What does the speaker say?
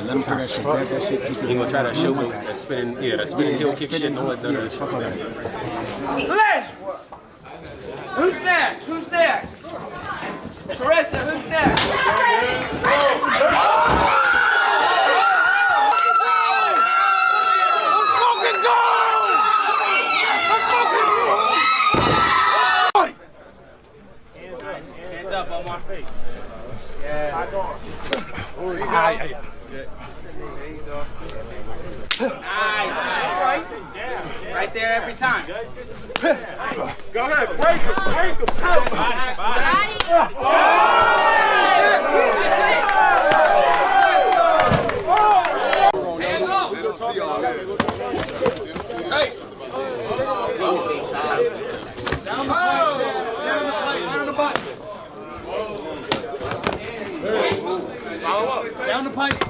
let him throw that shit. Grab that shit. He gonna try that show that spinning, that spinning heel kick shit. No, yeah, fuck all that. Let's work. Who's next? Who's next? Carissa, who's next? Hands up on my face. Yeah. Nice. Right there every time. Go ahead, break him, Hey! Down the pipe.